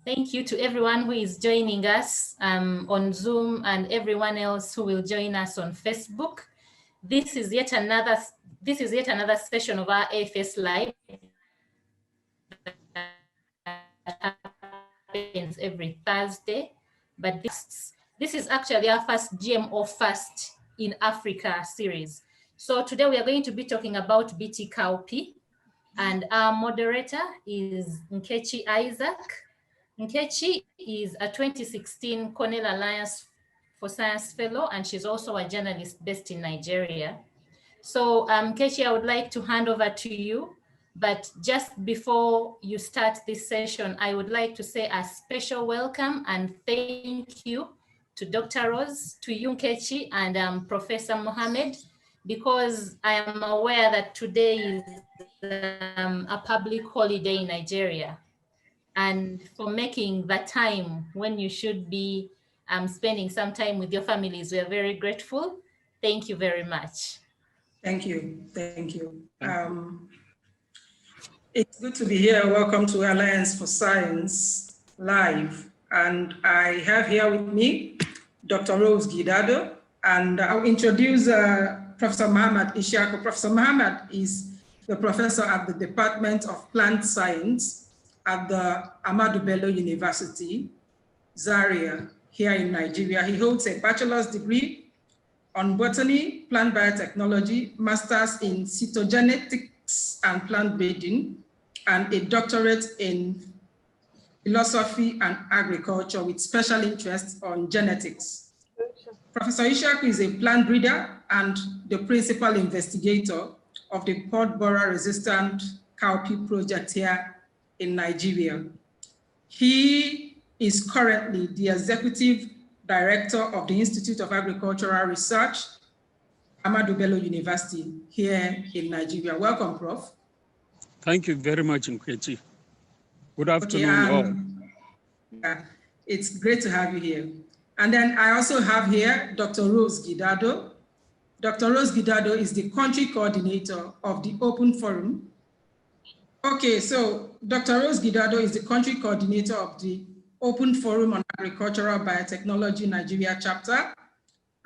Thank you to everyone who is joining us on Zoom and everyone else who will join us on Facebook. This is yet another session of our AfS Live that happens every Thursday. But this is actually our first GMO First in Africa series. So today we are going to be talking about BT Cowpea, and our moderator is Nkechi Isaac. Nkechi is a 2016 Cornell Alliance for Science Fellow, and she's also a journalist based in Nigeria. So Nkechi, I would like to hand over to you, but just before you start this session, I would like to say a special welcome and thank you to Dr. Rose, to you Nkechi, and Professor Mohammed, because I am aware that today is a public holiday in Nigeria, and for making the time when you should be spending some time with your families. We are very grateful. Thank you very much. Thank you. Thank you. It's good to be here. Welcome to Alliance for Science Live. And I have here with me Dr. Rose Gidado, and I'll introduce Professor Mohammad Ishiyaku. Professor Mohammad is the professor at the Department of Plant Science at the Ahmadu Bello University, Zaria, here in Nigeria. He holds a bachelor's degree on botany, plant biotechnology, master's in cytogenetics and plant breeding, and a doctorate in philosophy and agriculture with special interest on genetics. Professor Ishaku is a plant breeder and the principal investigator of the pod borer resistant cowpea project here in Nigeria. He is currently the executive director of the Institute of Agricultural Research, Ahmadu Bello University here in Nigeria. Welcome, Prof. Thank you very much, Nkechi. Good afternoon, all. Yeah, it's great to have you here. And then I also have here Dr. Rose Gidado. Dr. Rose Gidado is the country coordinator of the Open Forum. Okay, so Dr. Rose Gidado is the country coordinator of the Open Forum on Agricultural Biotechnology Nigeria chapter,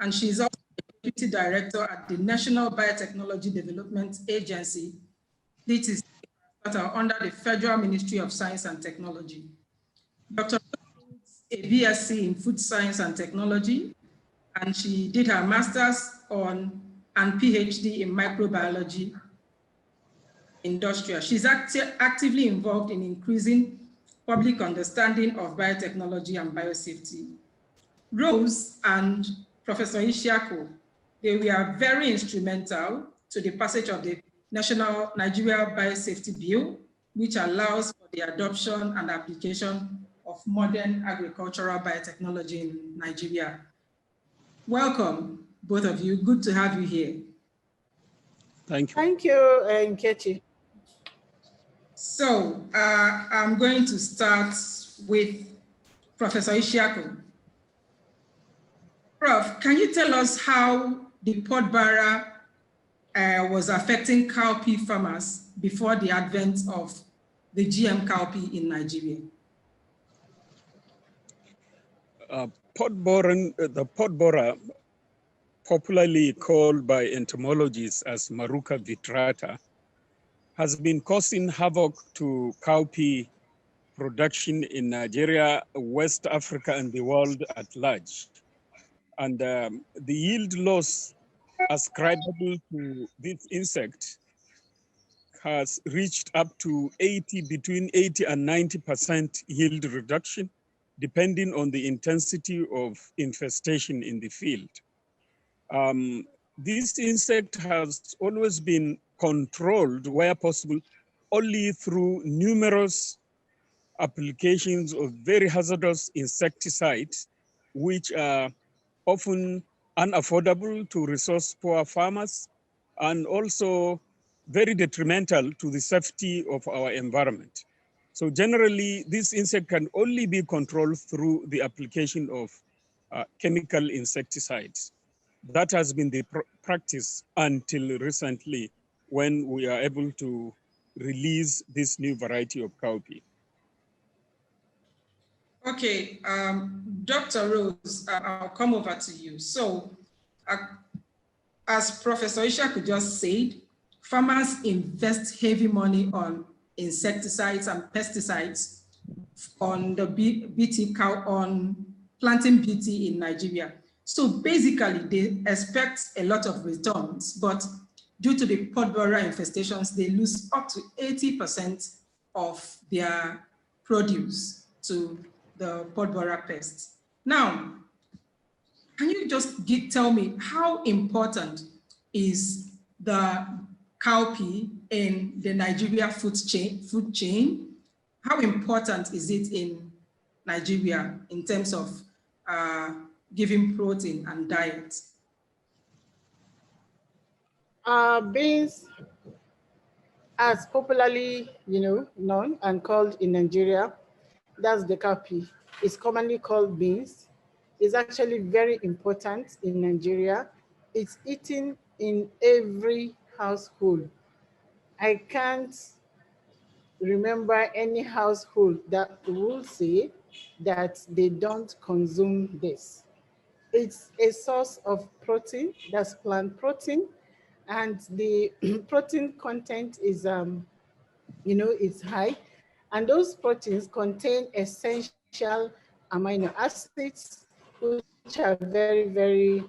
and she's also the deputy director at the National Biotechnology Development Agency. This is under the Federal Ministry of Science and Technology. Dr. a BSc in Food Science and Technology, and she did her master's on and PhD in microbiology industrial. She's actively involved in increasing public understanding of biotechnology and biosafety. Rose and Professor Ishiyaku, they were very instrumental to the passage of the National Nigeria Biosafety Bill, which allows for the adoption and application of modern agricultural biotechnology in Nigeria. Welcome, both of you. Good to have you here. Thank you. Thank you, Nkechi. So I'm going to start with Professor Ishiyaku. Prof, can you tell us how the pod borer was affecting cowpea farmers before the advent of the GM cowpea in Nigeria? The pod borer, popularly called by entomologists as Maruca vitrata, has been causing havoc to cowpea production in Nigeria, West Africa, and the world at large. And the yield loss ascribable to this insect has reached up to between 80 and 90% yield reduction, depending on the intensity of infestation in the field. This insect has always been controlled where possible only through numerous applications of very hazardous insecticides, which are often unaffordable to resource-poor farmers and also very detrimental to the safety of our environment. So generally, this insect can only be controlled through the application of chemical insecticides. That has been the practice until recently, when we are able to release this new variety of cowpea. Okay, Dr. Rose, I'll come over to you. So, as Professor Ishaku just said, farmers invest heavy money on insecticides and pesticides on the BT cow, on planting BT in Nigeria. So basically, they expect a lot of returns, but due to the pod borer infestations, they lose up to 80% of their produce to the pod borer pests. Now, can you just tell me how important is the cowpea in the Nigeria food chain? How important is it in Nigeria in terms of giving protein and diet? Beans, as popularly, known and called in Nigeria, that's the cowpea. It's commonly called beans. It's actually very important in Nigeria. It's eaten in every household. I can't remember any household that will say that they don't consume this. It's a source of protein, that's plant protein, and the protein content is, it's high, and those proteins contain essential amino acids, which are very, very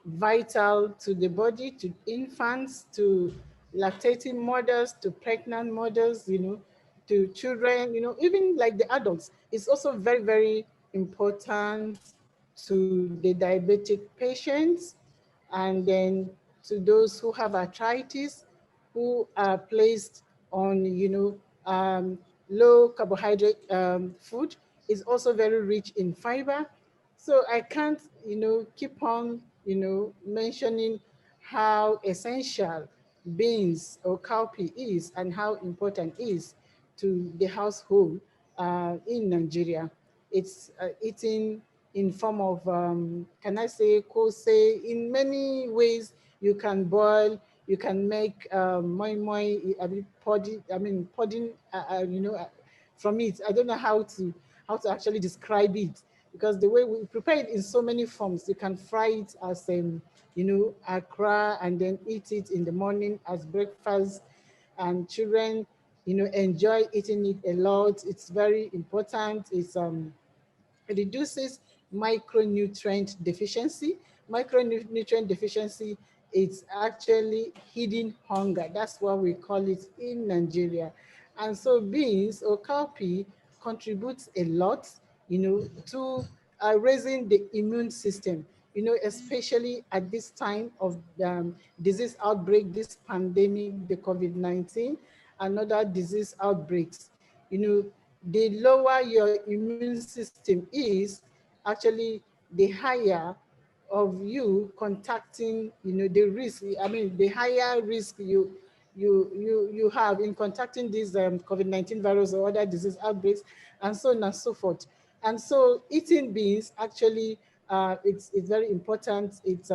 vital to the body, to infants, to lactating mothers, to pregnant mothers, to children, even like the adults. It's also very, very important to the diabetic patients, and then to those who have arthritis, who are placed on, low carbohydrate food. Is also very rich in fiber. So I can't, keep on, mentioning how essential beans or cowpea is and how important it is to the household in Nigeria. It's eaten in form of, can I say, kose, in many ways. You can boil, you can make moi moi, pudding, from it. I don't know how to actually describe it, because the way we prepare it in so many forms. You can fry it as, akra, and then eat it in the morning as breakfast, and children, enjoy eating it a lot. It's very important. It's it reduces micronutrient deficiency. Micronutrient deficiency is actually hidden hunger. That's what we call it in Nigeria. And so beans or cowpea contributes a lot, to raising the immune system, especially at this time of disease outbreak, this pandemic, the COVID-19, and other disease outbreaks. The lower your immune system is, actually the higher of you contacting, the risk, the higher risk you have in contacting these COVID-19 virus or other disease outbreaks, and so on and so forth. And so eating beans actually, it's very important. It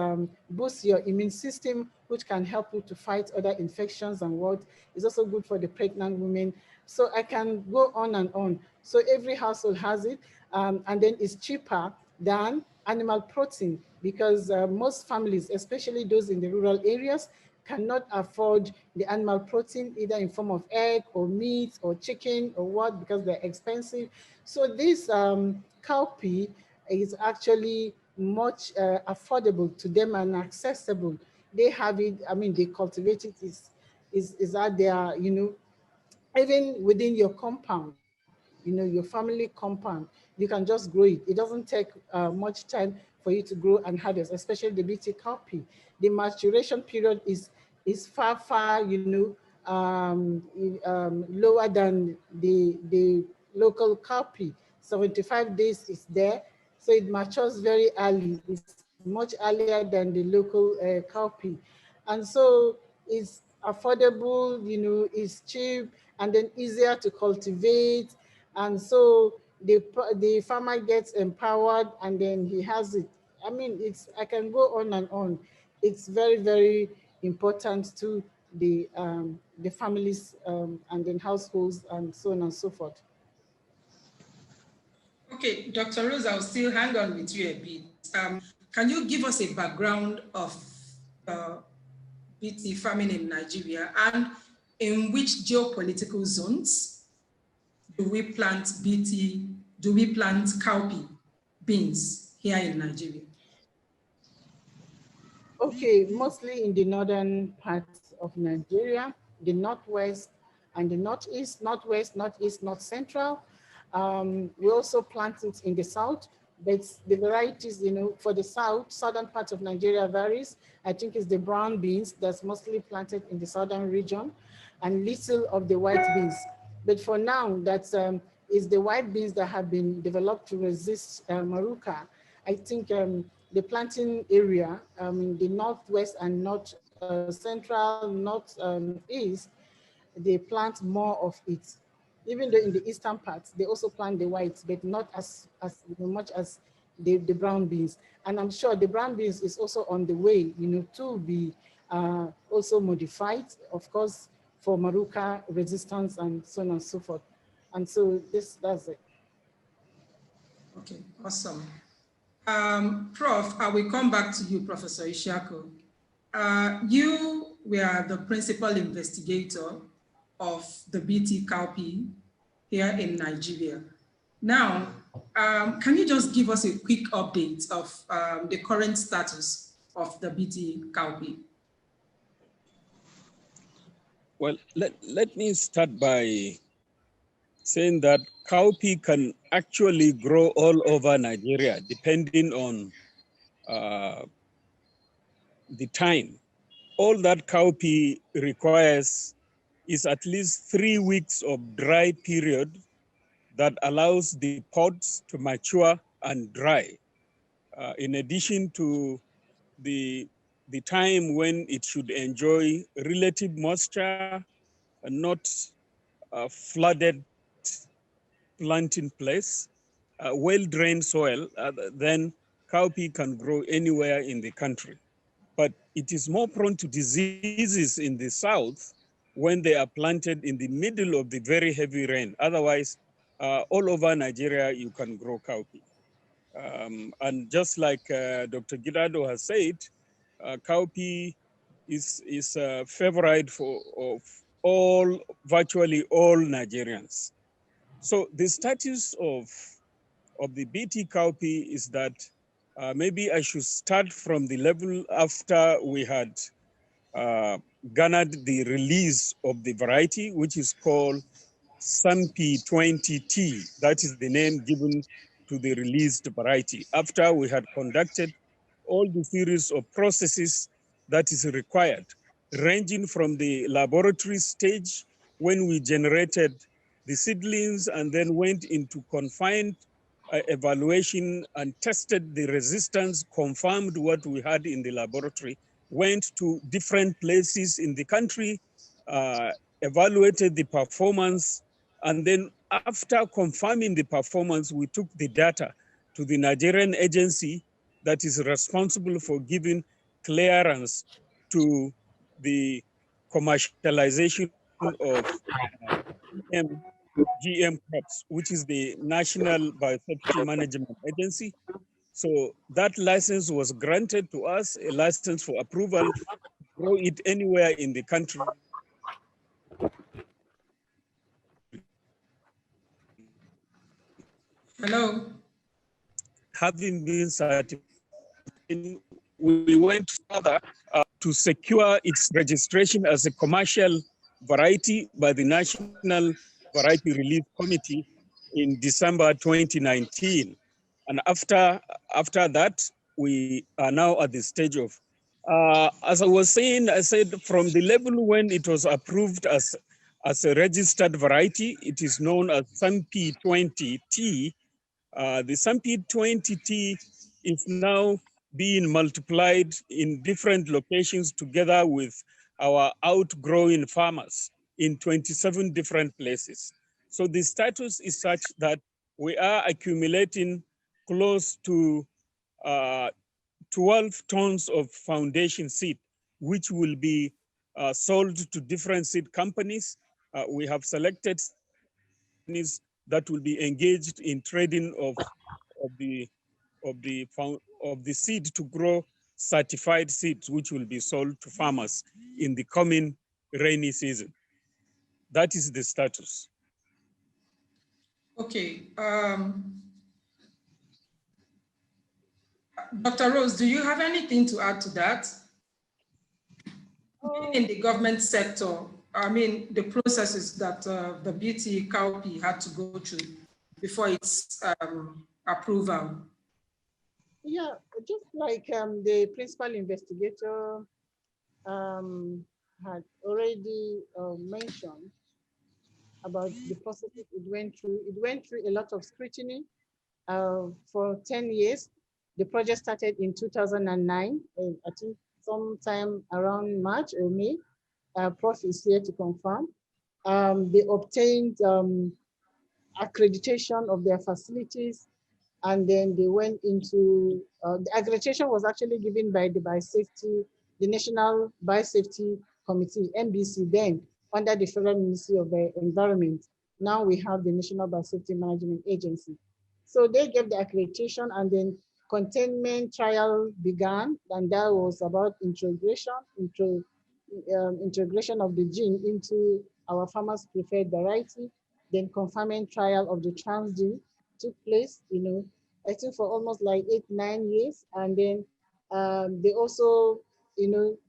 boosts your immune system, which can help you to fight other infections and what is also good for the pregnant women. So I can go on and on. So every household has it, and then it's cheaper than animal protein, because most families, especially those in the rural areas, cannot afford the animal protein, either in form of egg or meat or chicken or what, because they're expensive. So this cowpea is actually much affordable to them and accessible. They have it, they cultivate it, is out there, even within your compound, your family compound, you can just grow it. It doesn't take much time for you to grow and harvest, especially the BT cowpea. The maturation period is far, lower than the local cowpea. 75 days is there, so it matures very early. It's much earlier than the local cowpea, and so it's affordable. It's cheap, and then easier to cultivate, and so the farmer gets empowered, and then he has it. I can go on and on. It's very, very important to the families and then households and so on and so forth. Okay, Dr. Rose, I'll still hang on with you a bit. Can you give us a background of BT farming in Nigeria, and in which geopolitical zones do we plant BT, do we plant cowpea beans here in Nigeria? Okay, mostly in the northern parts of Nigeria, the northwest and the northeast, northwest, northeast, north central. We also plant it in the south, but the varieties, you know, for the southern part of Nigeria varies. I think it's the brown beans that's mostly planted in the southern region, and little of the white beans. But for now, that's is the white beans that have been developed to resist Maruca. I think the planting area in the northwest and north central, northeast, they plant more of it. Even though in the eastern parts, they also plant the whites, but not as much as the brown beans. And I'm sure the brown beans is also on the way, you know, to be also modified, of course, for Maruca resistance and so on and so forth. And so that's it. Okay, awesome. Prof, I will come back to you, Professor Ishiyaku. You were the principal investigator of the BT cowpea here in Nigeria. Now, can you just give us a quick update of the current status of the BT cowpea? Well, let me start by saying that cowpea can actually grow all over Nigeria, depending on the time. All that cowpea requires is at least 3 weeks of dry period that allows the pods to mature and dry. In addition to the time when it should enjoy relative moisture and not flooded planting place, well-drained soil, then cowpea can grow anywhere in the country. But it is more prone to diseases in the south when they are planted in the middle of the very heavy rain. Otherwise, all over Nigeria, you can grow cowpea. And just like Dr. Gidado has said, cowpea is a favorite of virtually all Nigerians. So the status of the BT cowpea is that maybe I should start from the level after we had garnered the release of the variety, which is called Sampi 20T. That is the name given to the released variety. After we had conducted all the series of processes that is required, ranging from the laboratory stage when we generated the seedlings and then went into confined evaluation and tested the resistance, confirmed what we had in the laboratory, went to different places in the country, evaluated the performance, and then after confirming the performance, we took the data to the Nigerian agency that is responsible for giving clearance to the commercialization of GM crops, which is the National Biosafety Management Agency. So that license was granted to us, a license for approval to grow it anywhere in the country. Hello? Having been certified, we went further to secure its registration as a commercial variety by the National Variety Release Committee in December 2019. And after that, we are now at the stage of, as I was saying, I said from the level when it was approved as a registered variety, it is known as Sampi 20T. The Sampi 20T is now being multiplied in different locations together with our outgrowing farmers in 27 different places. So the status is such that we are accumulating close to 12 tons of foundation seed, which will be sold to different seed companies. We have selected companies that will be engaged in trading of the seed to grow certified seeds, which will be sold to farmers in the coming rainy season. That is the status. Okay. Dr. Rose, do you have anything to add to that? Being in the government sector, I mean, the processes that the BT Cowpea had to go through before its approval. Yeah, just like the principal investigator had already mentioned about the processes it went through. It went through a lot of scrutiny for 10 years. The project started in 2009, I think sometime around March or May. Prof is here to confirm. They obtained accreditation of their facilities, and then they went into, the accreditation was actually given by the Biosafety, the National Biosafety Committee, NBC, then under the Federal Ministry of the Environment. Now we have the National Biosafety Management Agency. So they gave the accreditation, and then containment trial began, and that was about integration of the gene into our farmers' preferred variety. Then confinement trial of the transgene took place, I think for almost like 8-9 years. And then they also,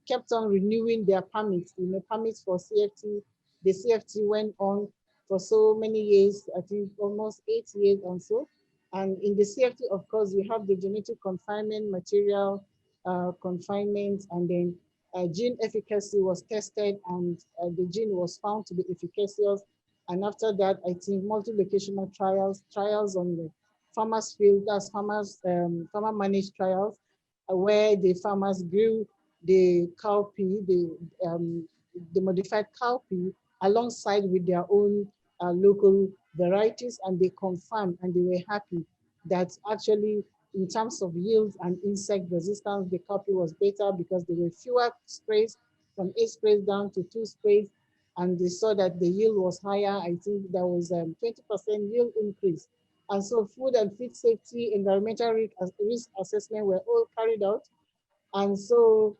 kept on renewing their permits, permits for CFT. The CFT went on for so many years, I think almost 8 years and so. And in the CFT, of course, you have the genetic confinement, material confinement, and then gene efficacy was tested, and the gene was found to be efficacious. And after that, I think multi-locational trials on the farmers field, that's farmer managed trials, where the farmers grew the cowpea, the modified cowpea, alongside with their own local varieties, and they confirmed and they were happy that actually in terms of yield and insect resistance, the cowpea was better because there were fewer sprays, from 8 sprays down to 2 sprays, and they saw that the yield was higher. I think there was 20% yield increase. And so food and feed safety, environmental risk assessment were all carried out. And so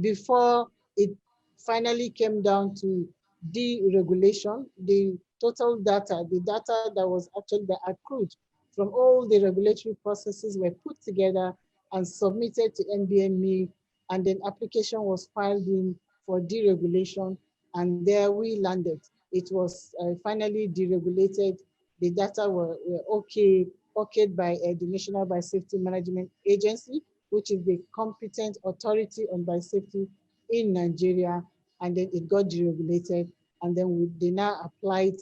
before it finally came down to deregulation, the total data, the data that was actually accrued from all the regulatory processes were put together and submitted to NBME, and then application was filed in for deregulation, and there we landed. It was finally deregulated. The data were okayed by the National Biosafety Management Agency, which is the competent authority on biosafety in Nigeria, and then it got deregulated, and then they now applied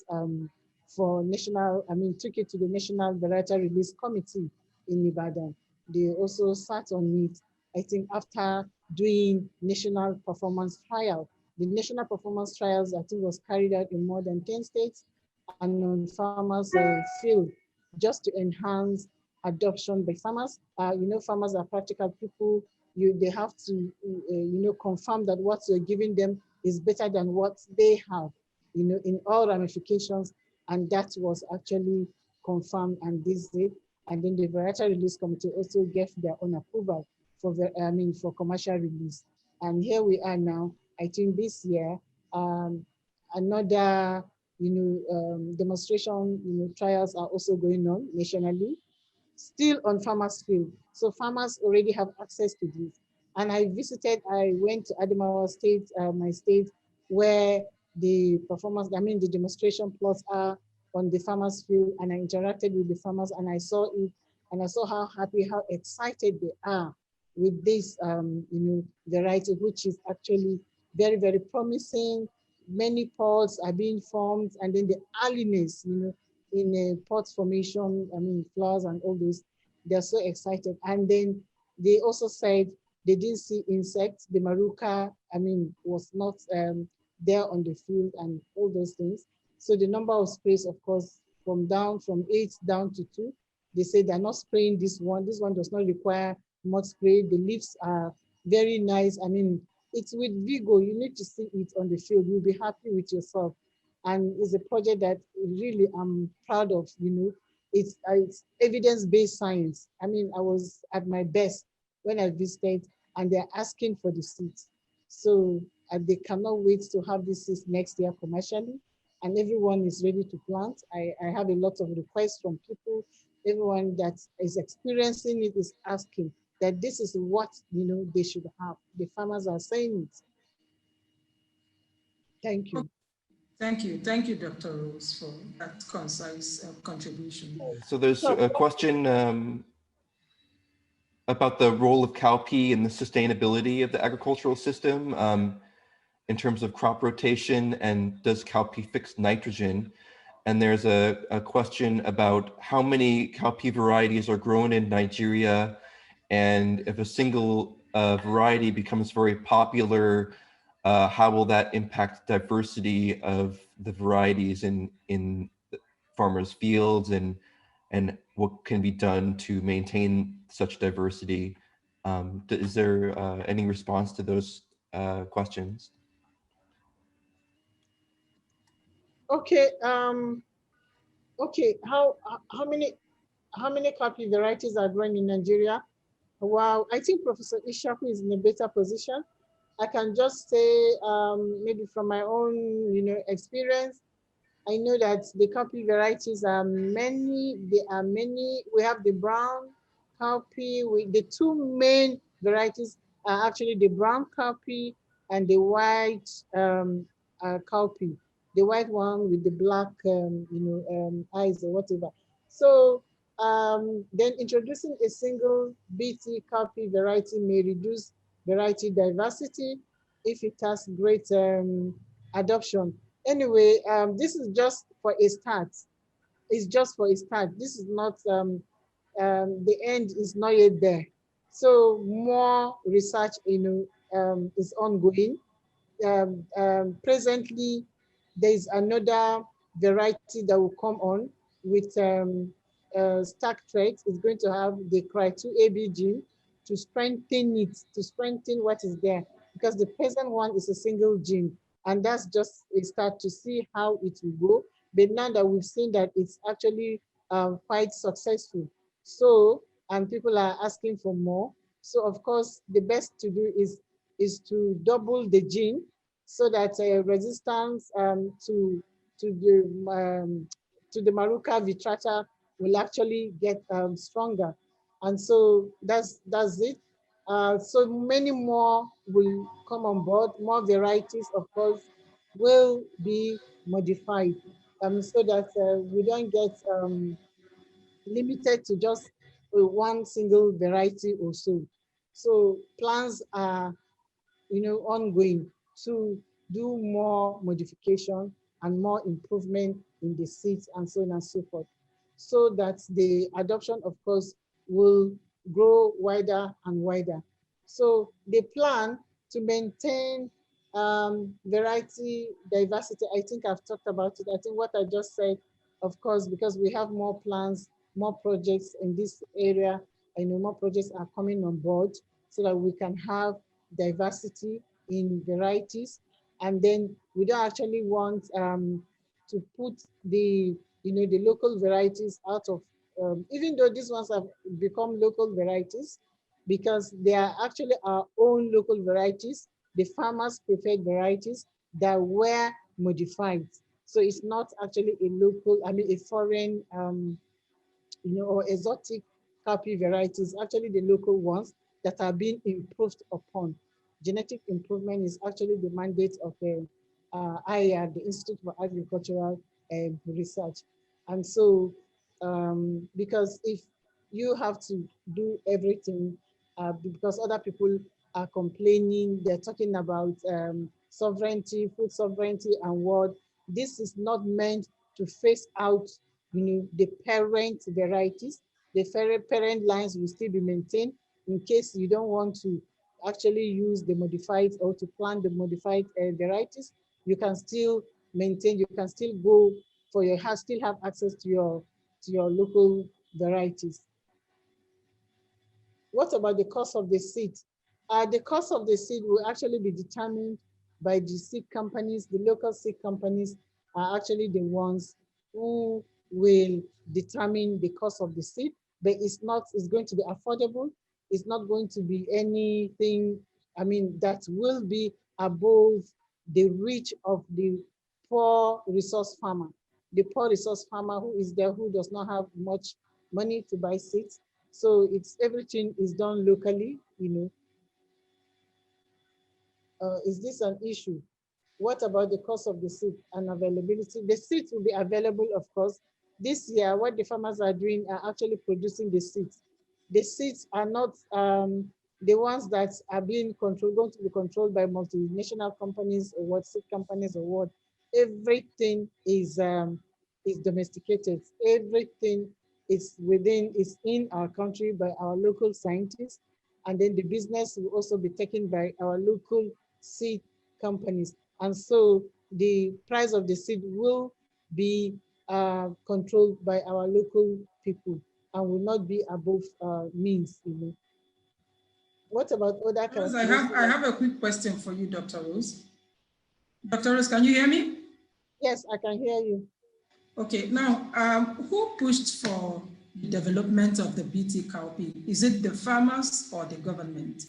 for took it to the National Varietal Release Committee in Ibadan. They also sat on it, I think, after doing national performance trial. The national performance trials, I think, was carried out in more than 10 states and on farmers' field, just to enhance adoption by farmers. Farmers are practical people. They have to, confirm that what you're giving them is better than what they have, in all ramifications. And that was actually confirmed, and this did. And then the Varietal Release Committee also gave their own approval for commercial release. And here we are now. I think this year, another demonstration trials are also going on nationally, still on farmers' field. So farmers already have access to this. And I went to Adamawa State, my state, where the the demonstration plots are on the farmers' field, and I interacted with the farmers, and I saw it, and I saw how happy, how excited they are with this, variety, which is actually very, very promising. Many pods are being formed, and then the earliness, in a pot formation, flowers and all this, they're so excited. And then they also said they didn't see insects. The maruca, was not there on the field and all those things. So the number of sprays, of course, from 8 down to 2. They say they're not spraying this one. This one does not require much spray. The leaves are very nice. It's with vigor. You need to see it on the field. You'll be happy with yourself. and it's a project that really I'm proud of. It's evidence-based science. I mean, I was at my best when I visited, and they're asking for the seeds. So they cannot wait to have this seeds next year commercially, and everyone is ready to plant. I have a lot of requests from people. Everyone that is experiencing it is asking that this is what they should have. The farmers are saying it. Thank you. Thank you, Dr. Rose, for that concise contribution. So there's a question about the role of cowpea in the sustainability of the agricultural system in terms of crop rotation, and does cowpea fix nitrogen? And there's a question about how many cowpea varieties are grown in Nigeria, and if a single variety becomes very popular, how will that impact diversity of the varieties in farmers' fields, and what can be done to maintain such diversity? Is there any response to those questions? Okay. Okay. How many cowpea varieties are grown in Nigeria? Wow. I think Professor Ishaku is in a better position. I can just say, maybe from my own, experience, I know that the cowpea varieties are many. There are many. We have the brown cowpea. The two main varieties are actually the brown cowpea and the white cowpea. The white one with the black, eyes or whatever. So then introducing a single BT cowpea variety may reduce variety diversity if it has great adoption. Anyway, this is just for a start. It's just for a start. This is not, the end is not yet there. So more research, is ongoing. Presently, there is another variety that will come on with stack traits. It's going to have the Cry2AB gene to strengthen it, to strengthen what is there, because the present one is a single gene. And that's just a start to see how it will go. But now that we've seen that it's actually quite successful. So, and people are asking for more. So of course, the best to do is to double the gene so that resistance to the Maruca vitrata will actually get stronger. And so that's it. So many more will come on board. More varieties, of course, will be modified, so that we don't get limited to just one single variety or so. So plans are, ongoing to do more modification and more improvement in the seeds and so on and so forth, so that the adoption, of course, will grow wider and wider. So the plan to maintain variety diversity, I think I've talked about it. I think what I just said, of course, because we have more plans, more projects in this area, I know more projects are coming on board so that we can have diversity in varieties. And then we don't actually want to put the local varieties out of, even though these ones have become local varieties, because they are actually our own local varieties, the farmers' preferred varieties that were modified. So it's not actually a local, a foreign, or exotic cowpea varieties, actually the local ones that are being improved upon. Genetic improvement is actually the mandate of the IAR, the Institute for Agricultural Research. And so, because if you have to do everything, because other people are complaining, they're talking about sovereignty, food sovereignty and what, this is not meant to phase out the parent varieties. The parent lines will still be maintained in case you don't want to actually use the modified or to plant the modified varieties. You can still maintain, you can still go for your house, still have access to your local varieties. What about the cost of the seed? The cost of the seed will actually be determined by the seed companies, the local seed companies are actually the ones who will determine the cost of the seed, but it's going to be affordable. It's not going to be anything, I mean, that will be above the reach of the poor resource farmer. The poor resource farmer who is there, who does not have much money to buy seeds. So everything is done locally, is this an issue? What about the cost of the seed and availability? The seeds will be available, of course. This year, what the farmers are doing are actually producing the seeds. The seeds are not the ones that are being controlled, going to be controlled by multinational companies or what, seed companies or what. Everything is domesticated. Everything is in our country by our local scientists. And then the business will also be taken by our local seed companies. And so the price of the seed will be controlled by our local people and will not be above means. What about other Rose, characteristics? I have a quick question for you, Dr. Rose. Dr. Rose, can you hear me? Yes, I can hear you. Okay, now, who pushed for the development of the BT cowpea? Is it the farmers or the government?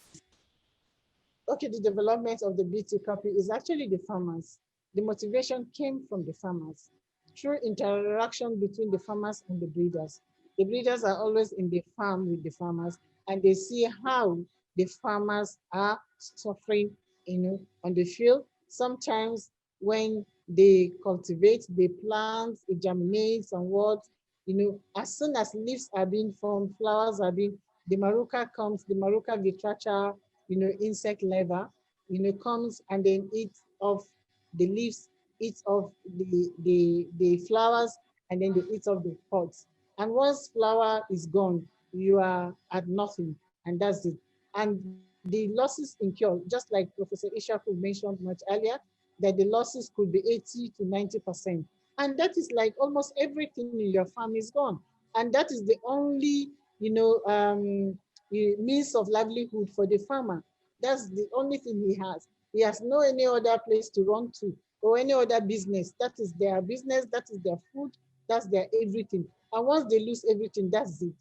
Okay, the development of the BT cowpea is actually the farmers. The motivation came from the farmers through interaction between the farmers and the breeders. The breeders are always in the farm with the farmers, and they see how the farmers are suffering, on the field. Sometimes when they cultivate, they plant, it germinates and what, as soon as leaves are being formed, flowers are being, the maruca comes, the maruca vitrata, insect larva, comes and then eats off the leaves, eats off the flowers, and then they eat off the pods. And once flower is gone, you are at nothing, and that's it. And the losses incurred, just like Professor Ishaku mentioned much earlier, that the losses could be 80 to 90%. And that is like almost everything in your farm is gone. And that is the only, means of livelihood for the farmer. That's the only thing he has. He has no any other place to run to or any other business. That is their business, that is their food, that's their everything. And once they lose everything, that's it.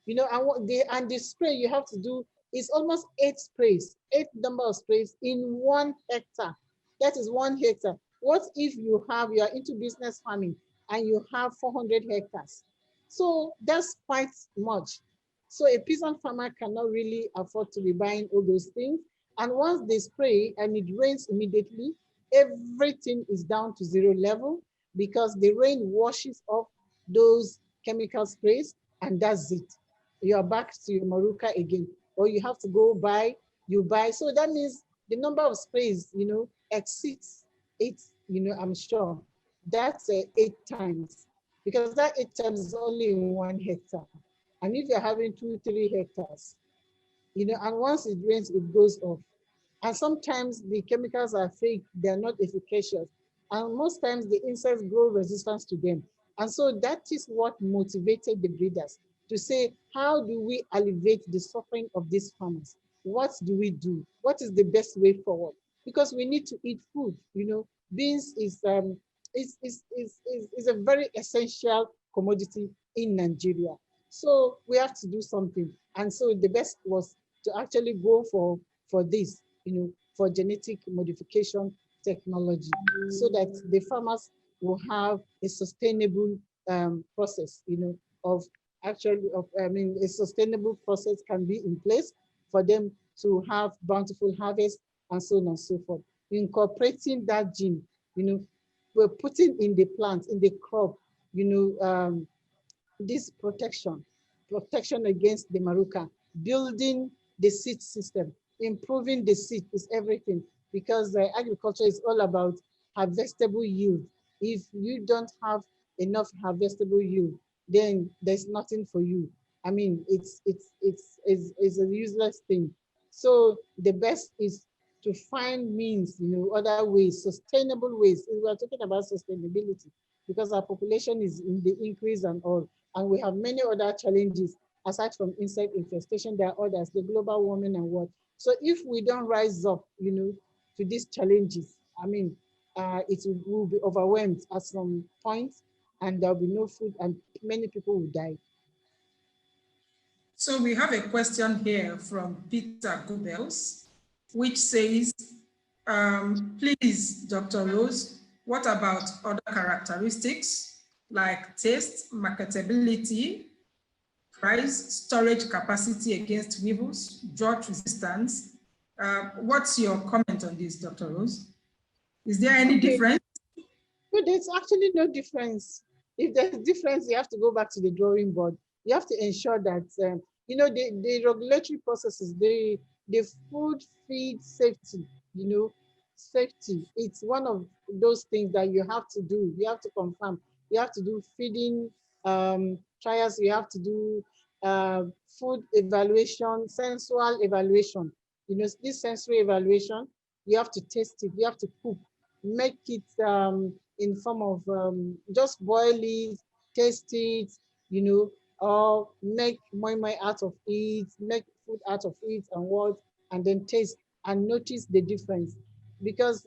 And the spray you have to do is almost 8 sprays, 8 number of sprays in 1 hectare. That is 1 hectare. What if you are into business farming and you have 400 hectares? So that's quite much. So a peasant farmer cannot really afford to be buying all those things. And once they spray and it rains immediately, everything is down to 0 level because the rain washes off those chemical sprays, and that's it. You are back to your maruca again, or you have to go buy, you buy. So that means the number of sprays, exceeds 8, I'm sure. That's 8 times, because that 8 times is only in 1 hectare. And if you're having 2, 3 hectares, and once it rains, it goes off. And sometimes the chemicals are fake, they're not efficacious. And most times the insects grow resistance to them. And so that is what motivated the breeders to say, how do we alleviate the suffering of these farmers? What do we do? What is the best way forward? Because we need to eat food. Beans is a very essential commodity in Nigeria. So we have to do something. And so the best was to actually go for this, for genetic modification technology, so that the farmers will have a sustainable process, of a sustainable process can be in place for them to have bountiful harvest and so on and so forth. Incorporating that gene, we're putting in the plant, in the crop, this protection against the maruca, building the seed system, improving the seed is everything, because agriculture is all about harvestable yield. If you don't have enough harvestable yield, then there's nothing for you. I mean, it's a useless thing. So the best is to find means, other ways, sustainable ways. We are talking about sustainability because our population is in the increase and all, and we have many other challenges aside from insect infestation. There are others, the global warming and what. So if we don't rise up, to these challenges, I mean, it will be overwhelmed at some point, and there'll be no food, and many people will die. So we have a question here from Peter Goebbels, which says, please, Dr. Rose, what about other characteristics like taste, marketability, price, storage capacity against weevils, drought resistance? What's your comment on this, Dr. Rose? Is there any difference? No, there's actually no difference. If there's difference, you have to go back to the drawing board. You have to ensure that, you know, the regulatory processes, the food feed safety, you know, safety, it's one of those things that you have to do. You have to confirm. You have to do feeding trials. You have to do food evaluation, sensual evaluation. You know, this sensory evaluation, you have to taste it. You have to cook, make it in form of just boil it, taste it, you know, or make moi out of it, make food out of it and what, and then taste and notice the difference. Because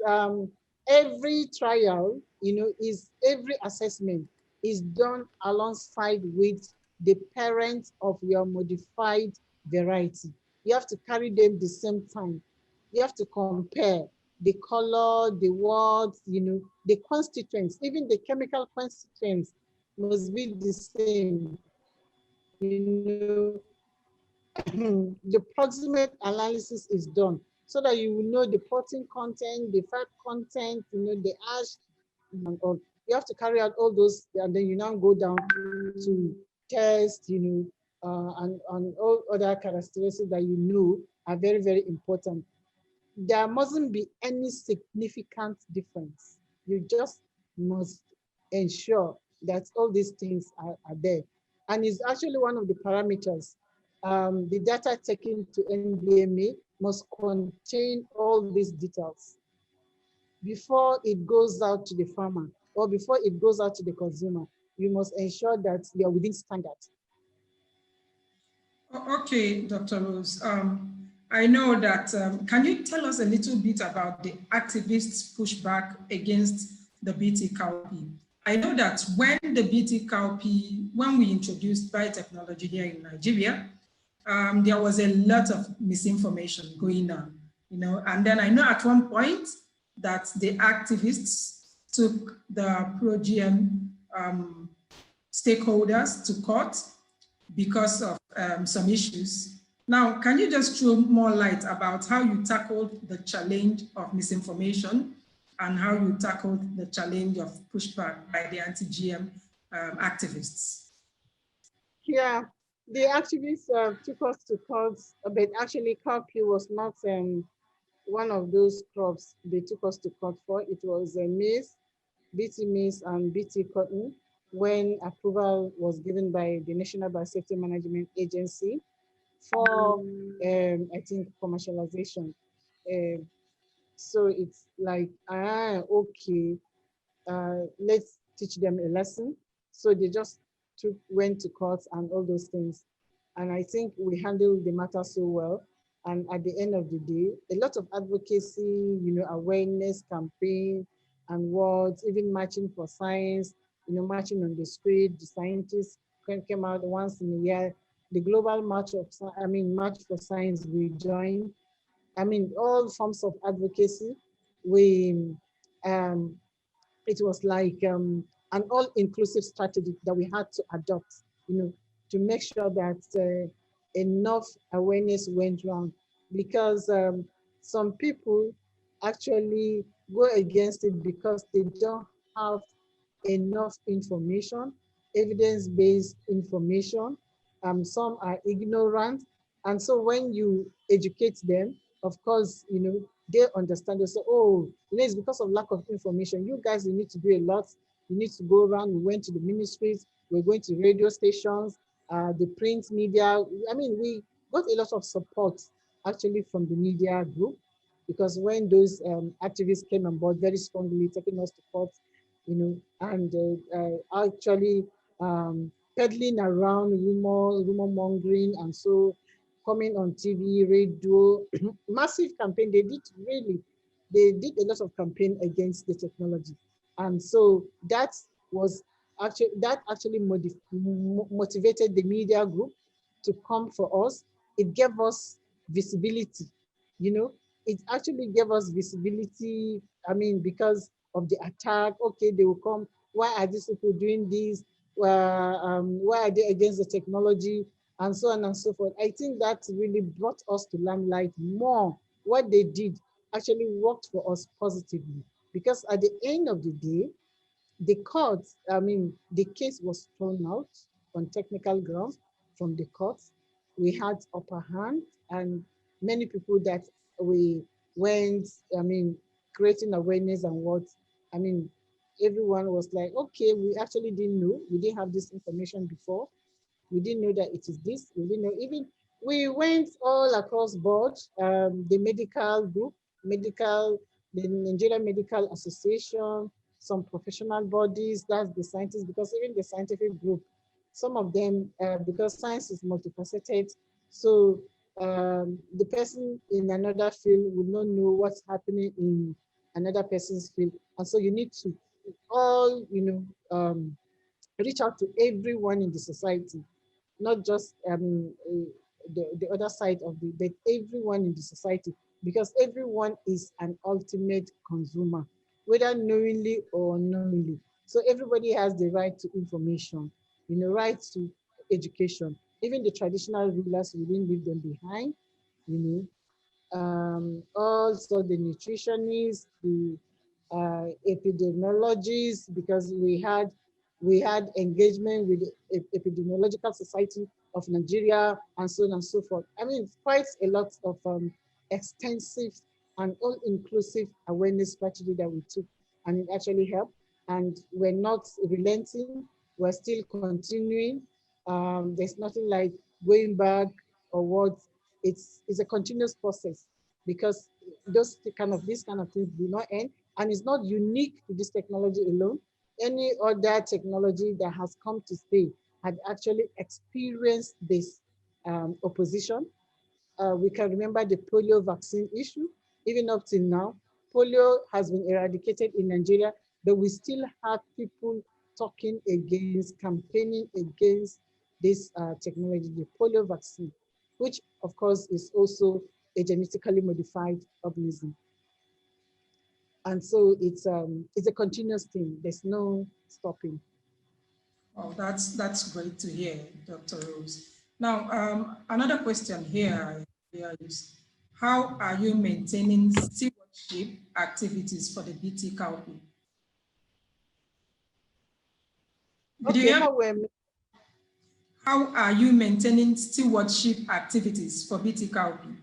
every trial, you know, every assessment is done alongside with the parent of your modified variety. You have to carry them the same time. You have to compare the color, the words, you know, the constituents, even the chemical constituents must be the same. You know, the proximate analysis is done so that you will know the protein content, the fat content, you know, the ash, and all. You have to carry out all those, and then you now go down to test, you know, and all other characteristics that you know are very, very important. There mustn't be any significant difference. You just must ensure that all these things are there. And it's actually one of the parameters. The data taken to NBMA must contain all these details before it goes out to the farmer or before it goes out to the consumer. You must ensure that they are within standards. Okay, Dr. Rose. I know that, can you tell us a little bit about the activists' pushback against the BT cowpea? I know that when the BT cowpea, when we introduced biotechnology here in Nigeria, there was a lot of misinformation going on, you know, and then I know at one point that the activists took the pro-GM stakeholders to court because of some issues. Now, can you just throw more light about how you tackled the challenge of misinformation and how you tackled the challenge of pushback by the anti-GM activists? Yeah, the activists took us to court, but actually cowpea was not one of those crops they took us to court for. It was maize, BT maize and BT cotton, when approval was given by the National Biosafety Management Agency for, I think, commercialization. So it's like, okay, let's teach them a lesson. So they just went to court and all those things. And I think we handled the matter so well. And at the end of the day, a lot of advocacy, you know, awareness campaign and words, even marching for science, you know, marching on the street, the scientists came out once in a year. The global march March for Science, we joined. I mean, all forms of advocacy. It was like an all-inclusive strategy that we had to adopt, you know, to make sure that enough awareness went round, because some people actually go against it because they don't have enough information, evidence-based information. Some are ignorant. And so when you educate them, of course, you know, they understand. They say, oh, you know, it's because of lack of information. You guys, you need to do a lot. You need to go around. We went to the ministries. We're going to radio stations, the print media. I mean, we got a lot of support actually from the media group, because when those activists came on board very strongly, taking us to court, you know, and actually peddling around rumor mongering, and so coming on TV, radio, massive campaign. They did really they did a lot of campaign against the technology. And so that actually motivated the media group to come for us. It gave us visibility, you know, it actually gave us visibility. I mean, because of the attack, okay, they will come. Why are these people doing this? Why are they against the technology? And so on and so forth. I think that really brought us to limelight more. What they did actually worked for us positively, because at the end of the day, the court, I mean, the case was thrown out on technical grounds from the courts. We had upper hand, and many people that we went, I mean, creating awareness and what, I mean, everyone was like, okay, we actually didn't know, we didn't have this information before. We didn't know that it is this. We didn't know. Even we went all across board. The medical group, the Nigerian Medical Association, some professional bodies, that's the scientists, because even the scientific group, some of them, because science is multifaceted, so the person in another field will not know what's happening in another person's field. And so you need to all, reach out to everyone in the society, not just the other side of the, but everyone in the society, because everyone is an ultimate consumer, whether knowingly or unknowingly. So everybody has the right to information, right to education. Even the traditional rulers, we didn't leave them behind, you know. Also the nutritionists, the epidemiologists, because we had engagement with the Epidemiological Society of Nigeria and so on and so forth. I mean, it's quite a lot of extensive and all-inclusive awareness strategy that we took, and it actually helped. And we're not relenting, we're still continuing. There's nothing like going back or what. It's a continuous process, because these kind of things do not end, and it's not unique to this technology alone. Any other technology that has come to stay had actually experienced this opposition. We can remember the polio vaccine issue. Even up till now, polio has been eradicated in Nigeria, but we still have people talking against, campaigning against this technology, the polio vaccine, which of course is also a genetically modified organism. And so it's a continuous thing. There's no stopping. Oh, that's great to hear, Dr. Rose. Now, another question here is, how are you maintaining stewardship activities for the BT Cowpea? Okay, how are you maintaining stewardship activities for BT Cowpea?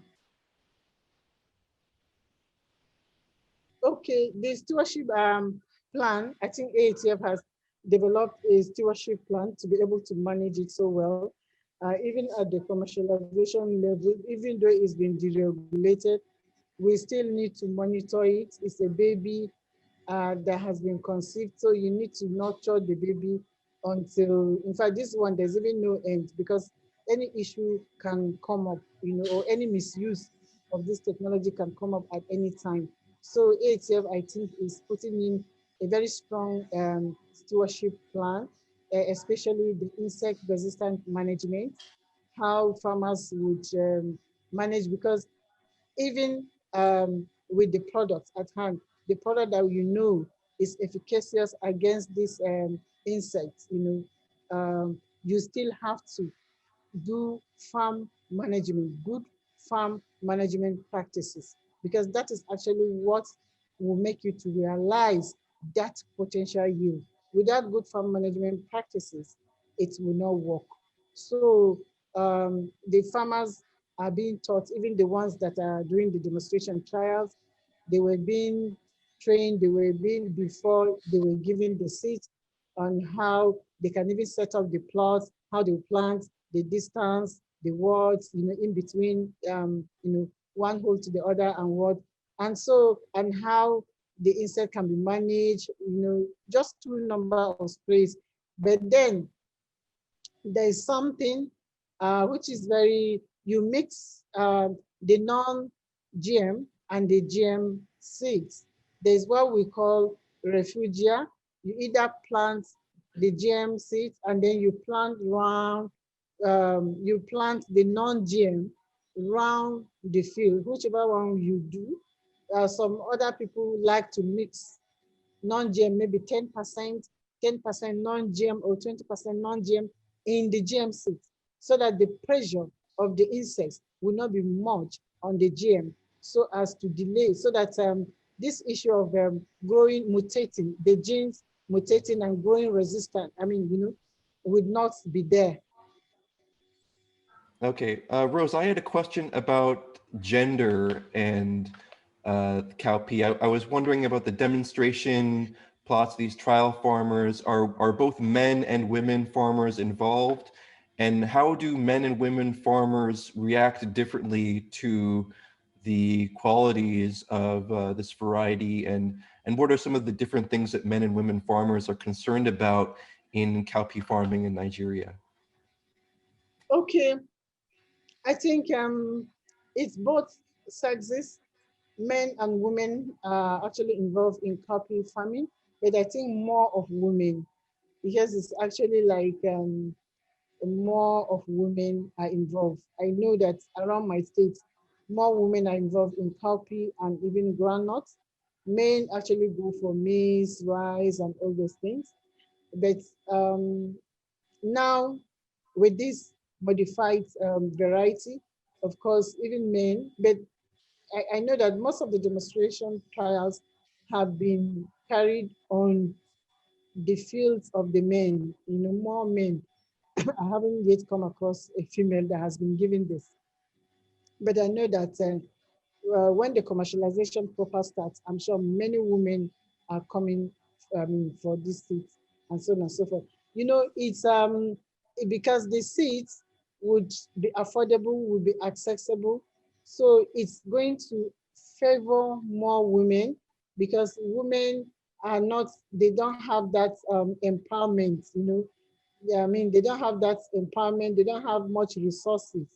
Okay, the stewardship plan, I think AATF has developed a stewardship plan to be able to manage it so well. Even at the commercialization level, even though it's been deregulated, we still need to monitor it. It's a baby that has been conceived, so you need to nurture the baby until, in fact, this one, there's even no end, because any issue can come up, or any misuse of this technology can come up at any time. So AATF, I think, is putting in a very strong stewardship plan, especially the insect resistant management, how farmers would manage, because even with the product at hand, the product that is efficacious against these insects, you still have to do farm management, good farm management practices, because that is actually what will make you to realize that potential yield. Without good farm management practices, it will not work. So the farmers are being taught, even the ones that are doing the demonstration trials, they were being trained, before they were given the seeds, on how they can even set up the plots, how they plant, the distance, the words, in between, one hole to the other and what. And so, and how the insect can be managed, just through number of sprays. But then there is something which is you mix the non-GM and the GM seeds. There's what we call refugia. You either plant the GM seeds and then you plant you plant the non-GM around the field, whichever one you do. Some other people like to mix non-GM, maybe 10% non-GM or 20% non-GM in the GM seeds, so that the pressure of the insects will not be much on the GM, so as to delay, so that this issue of mutating, the genes mutating and growing resistant, would not be there. Okay, Rose, I had a question about gender and Cowpea. I was wondering about the demonstration plots, these trial farmers. Are both men and women farmers involved? And how do men and women farmers react differently to the qualities of this variety? And what are some of the different things that men and women farmers are concerned about in cowpea farming in Nigeria? Okay, I think it's both sexes. Men and women are actually involved in cowpea farming, but I think more of women, because it's actually like more of women are involved. I know that around my state, more women are involved in cowpea and even groundnuts. Men actually go for maize, rice, and all those things. But now with this modified variety, of course, even men, but I know that most of the demonstration trials have been carried on the fields of the men, more men. I haven't yet come across a female that has been given this. But I know that when the commercialization proper starts, I'm sure many women are coming for these seats and so on and so forth. It's because the seats would be affordable, would be accessible. So it's going to favor more women, because women are not, they don't have that empowerment, they don't have that empowerment, they don't have much resources.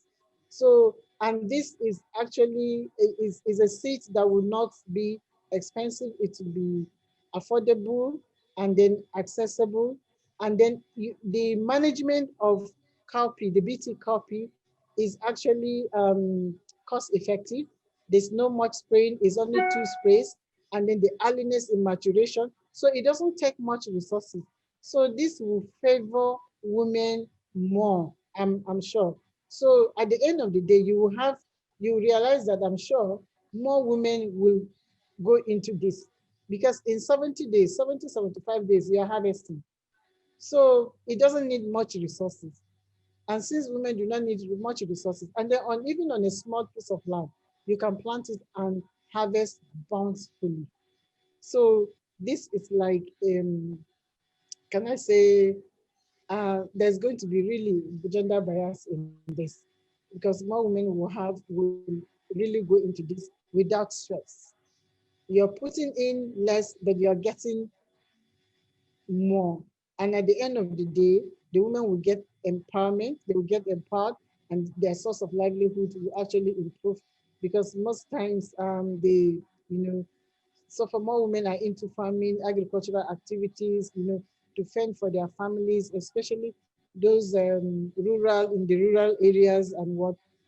So, and this is actually is a seat that will not be expensive, it will be affordable and then accessible. And then the management of cowpea, the BT cowpea, is actually cost effective. There's no much spraying, it's only 2 sprays, and then the earliness in maturation. So it doesn't take much resources. So this will favor women more, I'm sure. So at the end of the day, you realize that I'm sure more women will go into this, because in 70 days, 70, 75 days, you're harvesting. So it doesn't need much resources. And since women do not need much resources, and then even on a small piece of land, you can plant it and harvest bountifully. So this is like, can I say, there's going to be really gender bias in this, because more women will really go into this without stress. You're putting in less, but you're getting more. And at the end of the day, the women will get empowerment, they will get empowered, and their source of livelihood will actually improve, because most times so for more women are into farming, agricultural activities, to fend for their families, especially those in the rural areas and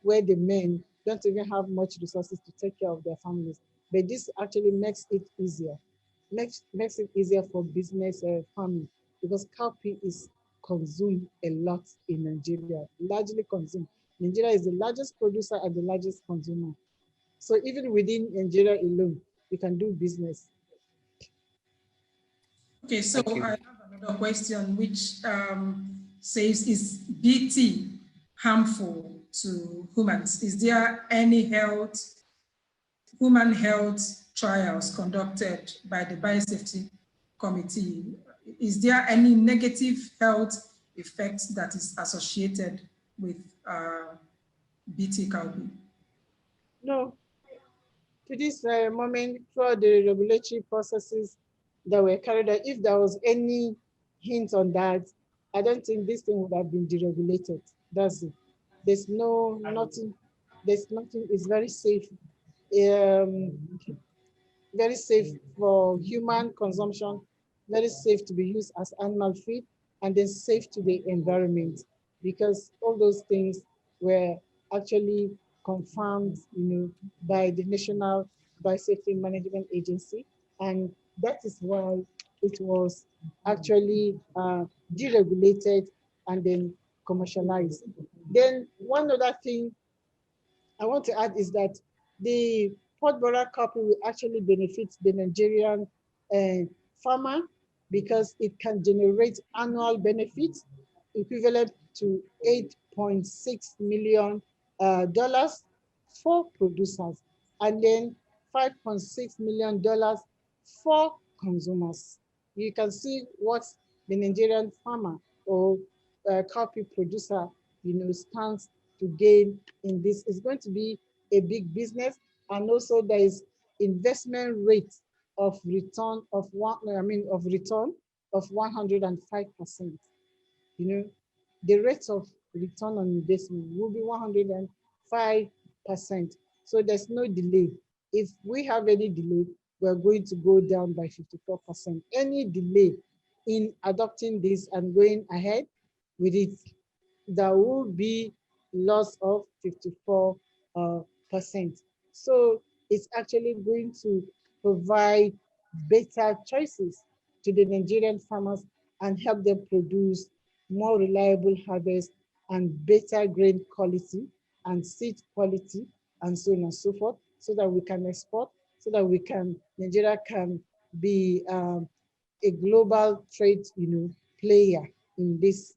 where the men don't even have much resources to take care of their families. But this actually makes it easier, makes it easier for business farming, because cowpea is consumed a lot in Nigeria, largely consumed. Nigeria is the largest producer and the largest consumer. So even within Nigeria alone, you can do business. Okay, so I have another question which says, is BT harmful to humans? Is there any human health trials conducted by the Biosafety Committee? Is there any negative health effect that is associated with BT cowpea? No. To this moment, throughout the regulatory processes that were carried out, if there was any hint on that, I don't think this thing would have been deregulated. That's it. There's nothing, it's very safe very safe for human consumption, very safe to be used as animal feed, and then safe to the environment, because all those things were actually confirmed, by the National Biosafety Management Agency, and that is why it was actually deregulated and then commercialized. Then one other thing I want to add is that the Port Bora copy will actually benefit the Nigerian uh, farmer, because it can generate annual benefits equivalent to $8.6 million dollars for producers, and then $5.6 million dollars for consumers. You can see what the Nigerian farmer or coffee producer, stands to gain in this. It's going to be a big business, and also there is investment rate of return of 105%. The rate of return on investment will be 105%. So there's no delay. If we have any delay, we're going to go down by 54%. Any delay in adopting this and going ahead with it, there will be loss of 54%. So it's actually going to provide better choices to the Nigerian farmers and help them produce more reliable harvest and better grain quality and seed quality and so on and so forth, so that we can export, so that Nigeria can be a global trade, player in this,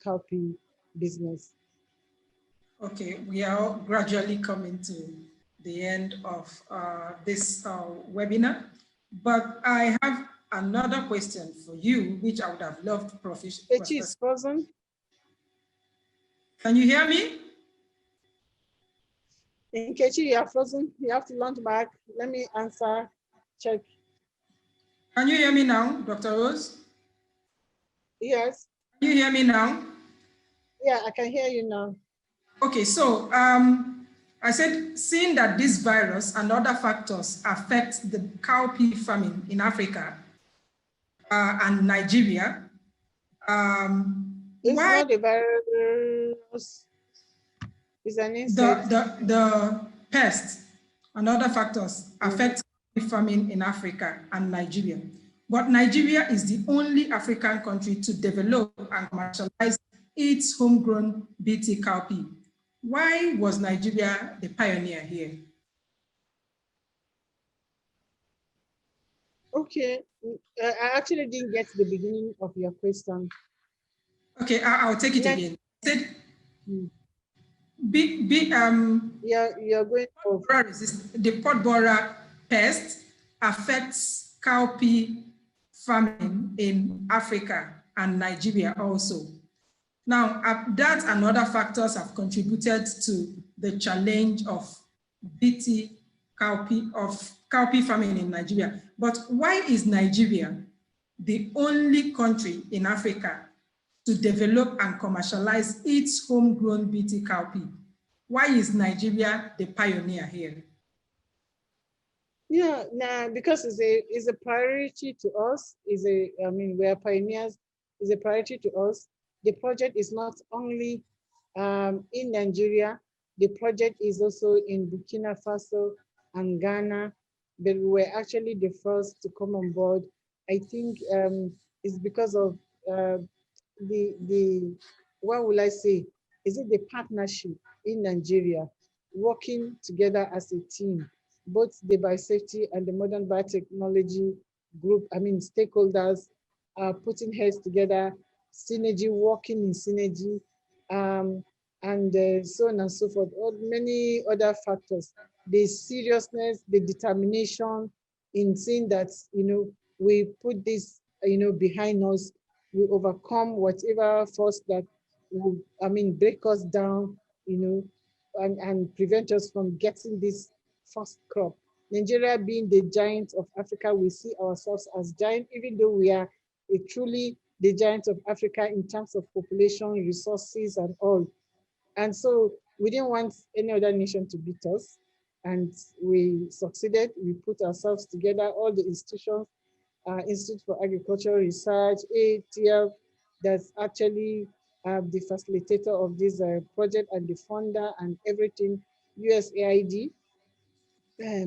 cowpea business. Okay, we are gradually coming to the end of this webinar, but I have another question for you, which I would have loved, Prof. Nkechi is frozen. Can you hear me? Nkechi, you are frozen. You have to launch back. Let me answer, check. Can you hear me now, Dr. Rose? Yes. Can you hear me now? Yeah, I can hear you now. Okay, so I said, seeing that this virus and other factors affect the cowpea farming in Africa and Nigeria, it's why not a virus, it's an insect. The pests and other factors affect cowpea farming in Africa and Nigeria. But Nigeria is the only African country to develop and commercialize its homegrown BT cowpea. Why was Nigeria the pioneer here? Okay, I actually didn't get the beginning of your question. Okay, I'll take it again. I said, you're going over. The Port Bora pest affects cowpea farming in Africa and Nigeria also. Now, that and other factors have contributed to the challenge of BT cowpea farming in Nigeria. But why is Nigeria the only country in Africa to develop and commercialize its homegrown BT cowpea? Why is Nigeria the pioneer here? Yeah, because it's a priority to us. We are pioneers. It's a priority to us. The project is not only in Nigeria. The project is also in Burkina Faso and Ghana, but we were actually the first to come on board. I think it's because of the what will I say? Is it the partnership in Nigeria, working together as a team, both the biosafety and the modern biotechnology group, stakeholders are putting heads together, synergy, working in synergy, and so on and so forth, or many other factors. The seriousness, the determination in seeing that, we put this, behind us, we overcome whatever force that will, break us down, and prevent us from getting this first crop. Nigeria being the giant of Africa, we see ourselves as giant, even though we are truly the giant of Africa in terms of population, resources, and all. And so we didn't want any other nation to beat us. and we succeeded. We put ourselves together, all the institutions, Institute for Agricultural Research, ATF, that's actually the facilitator of this project and the funder and everything, USAID,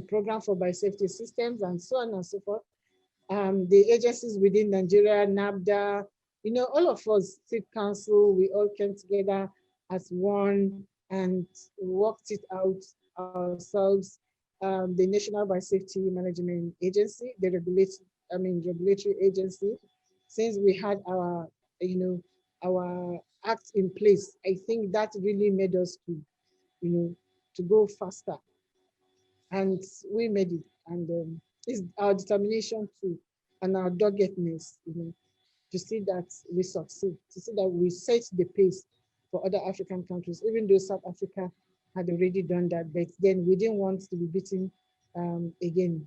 Program for Biosafety Systems, and so on and so forth. The agencies within Nigeria, NABDA, you know, all of us, State Council, we all came together as one and worked it out ourselves. The National Biosafety Management Agency, the regulatory agency, since we had our, you know, our act in place, I think that really made us to, you know, to go faster. And we made it. And it's our determination to, and our doggedness, you know, to see that we succeed, to see that we set the pace for other African countries, even though South Africa had already done that, but then we didn't want to be beaten again.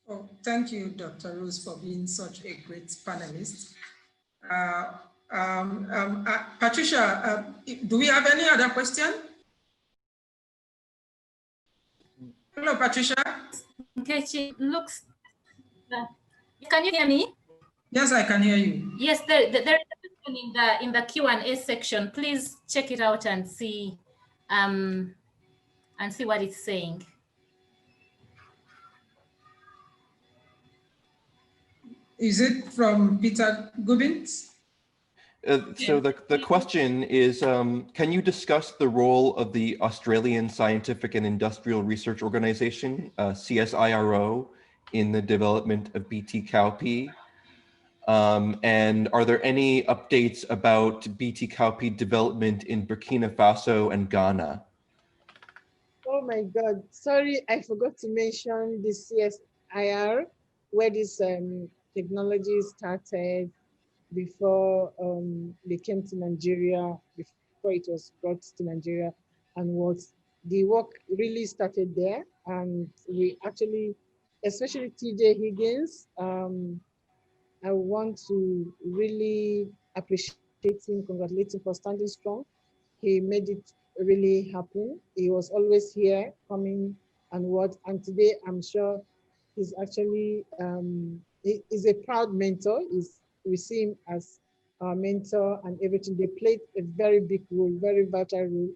Oh, thank you, Dr. Rose, for being such a great panelist. Patricia, do we have any other question? Hello, Patricia. Nkechi, looks, can you hear me? Yes, I can hear you. Yes, there is a question in the Q&A section. Please check it out and see what it's saying. Is it from Peter Gubbins? So the question is, can you discuss the role of the Australian Scientific and Industrial Research Organization, CSIRO, in the development of BT cowpea? And are there any updates about BT cowpea development in Burkina Faso and Ghana? Oh my God, sorry, I forgot to mention the CSIR, where this technology started before they came to Nigeria, before it was brought to Nigeria, and what the work really started there. And we actually, especially TJ Higgins, I want to really appreciate him, congratulate him for standing strong. He made it really happen. He was always here coming and what, and today I'm sure he's actually, he's a proud mentor. We see him as our mentor and everything. They played a very big role, very vital role.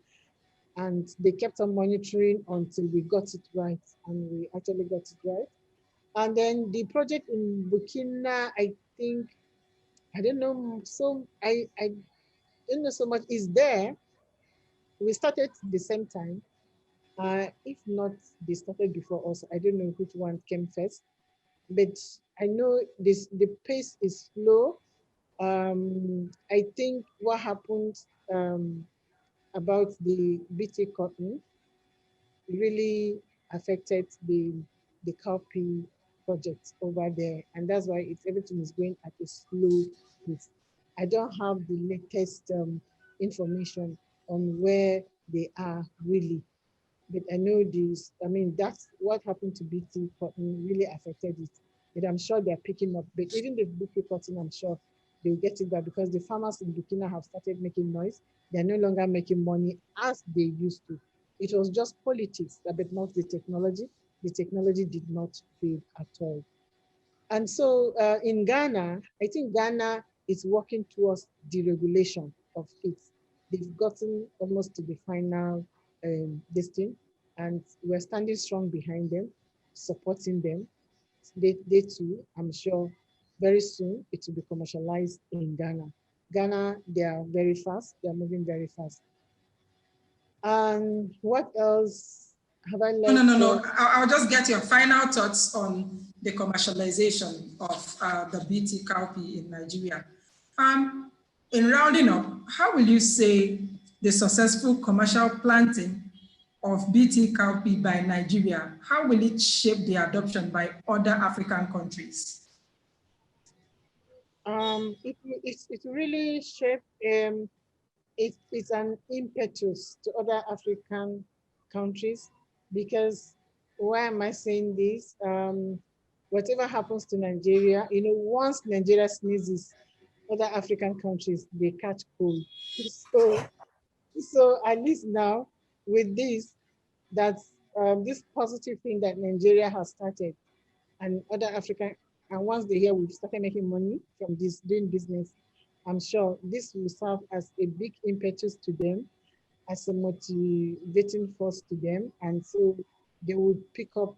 And they kept on monitoring until we got it right. And we actually got it right. And then the project in Burkina, I think, I don't know, so I don't know so much, is there. We started the same time. If not, they started before us. I don't know which one came first, but I know the pace is slow. I think what happened about the BT cotton really affected the cowpea project over there, and that's why everything is going at a slow pace. I don't have the latest information on where they are really, but I know this. I mean, that's what happened to BT cotton really affected it. But I'm sure they're picking up. But even the BT cotton, I'm sure they'll get it back because the farmers in Burkina have started making noise. They're no longer making money as they used to. It was just politics, but not the technology. The technology did not fail at all. And so in Ghana, I think Ghana is working towards deregulation of it. They've gotten almost to the final listing, and we're standing strong behind them, supporting them. They too, I'm sure, very soon it will be commercialized in Ghana. Ghana, they are very fast. They're moving very fast. And what else have I learned? No. I'll just get your final thoughts on the commercialization of the BT cowpea in Nigeria. In rounding up, how will you say the successful commercial planting of BT cowpea by Nigeria, how will it shape the adoption by other African countries? It really shaped, it's an impetus to other African countries, because why am I saying this? Whatever happens to Nigeria, you know, once Nigeria sneezes, other African countries, they catch cold. So at least now with this, That's this positive thing that Nigeria has started and other African, and once they hear we've started making money from this doing business, I'm sure this will serve as a big impetus to them, as a motivating force to them. And so they will pick up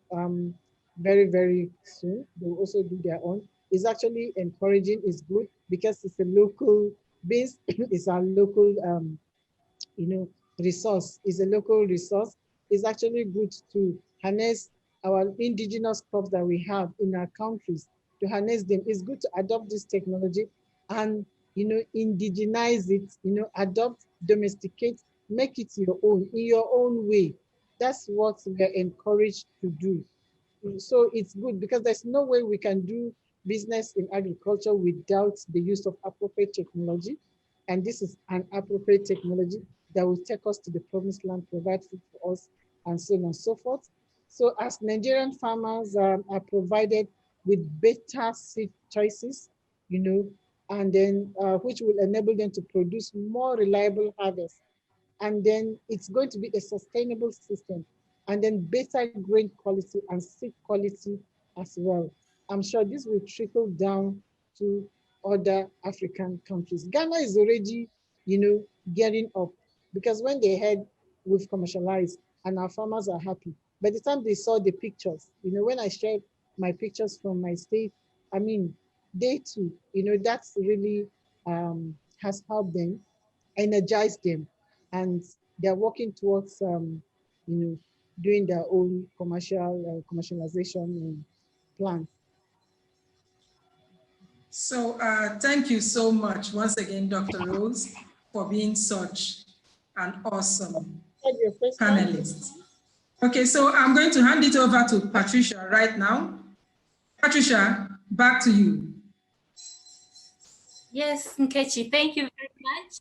very, very soon. They will also do their own. It's actually encouraging, it's good because it's a local base, it's our local resource, is a local resource. It's actually good to harness our indigenous crops that we have in our countries, to harness them. It's good to adopt this technology and, indigenize it, adopt, domesticate, make it your own, in your own way. That's what we're encouraged to do. So it's good because there's no way we can do business in agriculture without the use of appropriate technology. And this is an appropriate technology that will take us to the promised land, provide food for us, and so on and so forth. So as Nigerian farmers are provided with better seed choices, and then which will enable them to produce more reliable harvests, and then it's going to be a sustainable system, and then better grain quality and seed quality as well. I'm sure this will trickle down to other African countries. Ghana is already, gearing up because when they heard we've commercialized and our farmers are happy, by the time they saw the pictures, when I shared my pictures from my state, I mean, they too, that's really has helped them, energize them, and they're working towards doing their own commercialization plan. So thank you so much once again, Dr. Rose, for being such an awesome Your question? panelist. Okay, so I'm going to hand it over to Patricia right now. Patricia, back to you. Yes, Nkechi, thank you very much.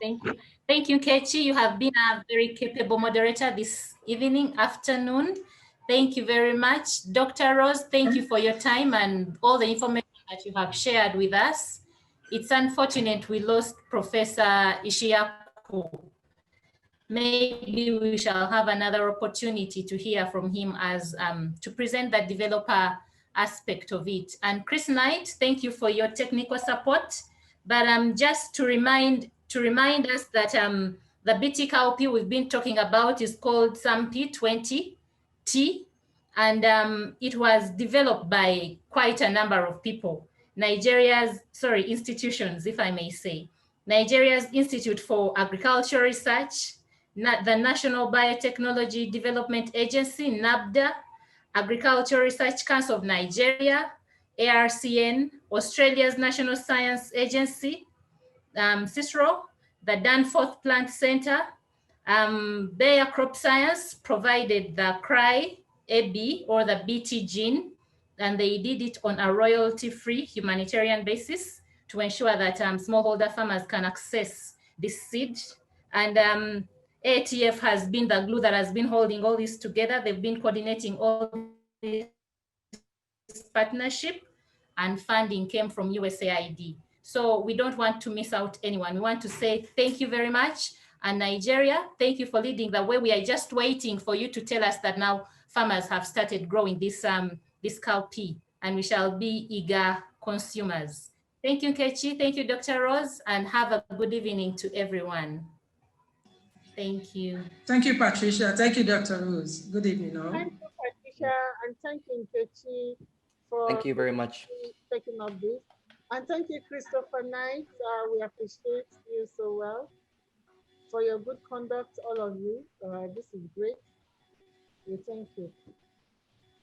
Thank you. Thank you, Nkechi. You have been a very capable moderator this afternoon. Thank you very much. Dr. Rose, thank you for your time and all the information that you have shared with us. It's unfortunate we lost Professor Ishiyaku. Maybe we shall have another opportunity to hear from him as to present the developer aspect of it. And Chris Knight, thank you for your technical support. But just to remind us that the BT Cowpea we've been talking about is called SAMP 20T, and it was developed by quite a number of people. Institutions, if I may say. Nigeria's Institute for Agricultural Research, the National Biotechnology Development Agency, NABDA, Agricultural Research Council of Nigeria, ARCN, Australia's National Science Agency, CISRO, the Danforth Plant Center, Bayer Crop Science provided the CRY-AB or the BT gene, and they did it on a royalty-free humanitarian basis to ensure that smallholder farmers can access this seed. And ATF has been the glue that has been holding all this together. They've been coordinating all this partnership, and funding came from USAID. So we don't want to miss out anyone. We want to say thank you very much. And Nigeria, thank you for leading the way. We are just waiting for you to tell us that now farmers have started growing this cowpea, and we shall be eager consumers. Thank you, Nkechi. Thank you, Dr. Rose, and have a good evening to everyone. Thank you. Thank you, Patricia. Thank you, Dr. Rose. Good evening, all. Thank you, Patricia, and thank you, Nkechi, for Thank you very much. taking up this. And thank you, Christopher Knight. We appreciate you so well for your good conduct, all of you. This is great. We thank you.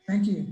Thank you.